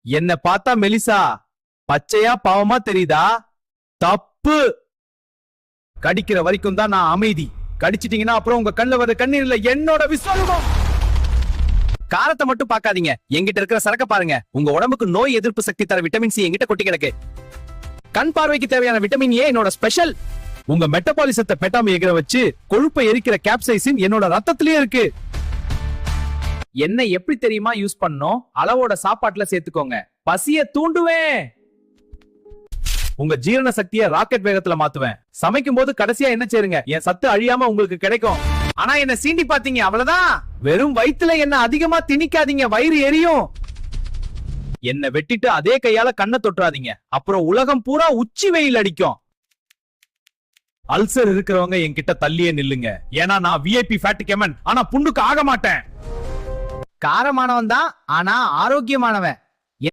என்ன பார்த்தா மெலிசா பச்சையா பாவமா தெரியுதா? தப்பு. கடிக்கிற வரைக்கும் தான் நான் அமைதி. கடிச்சிட்டீங்கன்னா அப்புறம் உங்க கண்ணுல வர கண்ணீர்ல என்னோட விஸ்வரூபம். காரத்தை மட்டும் பார்க்காதீங்க, என்கிட்ட இருக்கிற சரக்க பாருங்க. உங்க உடம்புக்கு நோய் எதிர்ப்பு சக்தி தர விட்டமின் சி என்கிட்ட கொட்டி கிடக்கு. கண் பார்வைக்கு தேவையான விட்டமின் ஏ என்னோட ஸ்பெஷல். உங்க மெட்டபாலிசத்தை பெட்டாம எகிற வச்சு கொழுப்பை எரிக்கிற கேப்சைசின் என்னோட ரத்தத்திலேயே இருக்கு. என்ன எப்படி தெரியுமா யூஸ் பண்ணணும்? அளவோட சாப்பாட்டுல சேர்த்துக்கோங்க. பசிய தூண்டுவேன். உங்க ஜீரண சக்தியை ராக்கெட் வேகத்துல மாத்துவேன். சமைக்கும் போது கடைசியா என்ன சேருங்க, என் சத்து அழியாம உங்களுக்கு கிடைக்கும். ஆனா என்ன சீண்டி பாத்தீங்க, அவ்வளவுதான். வெறும் வயித்துல என்ன அதிகமா திணிக்காதீங்க, வயிறு எரியும். என்ன வெட்டிட்டு அதே கையால கண்ணை தொட்டுறாதீங்க, அப்புறம் உலகம் பூரா உச்சி வெயில் அடிக்கும். அல்சர் இருக்கிறவங்க என்கிட்ட தள்ளியே நில்லுங்க, ஏன்னா நான் விஐபி ஃபேட் கெமன், ஆனா புண்ணுக்கு ஆக மாட்டேன். காரமானவன் தான், ஆனா ஆரோக்கியமானவன்.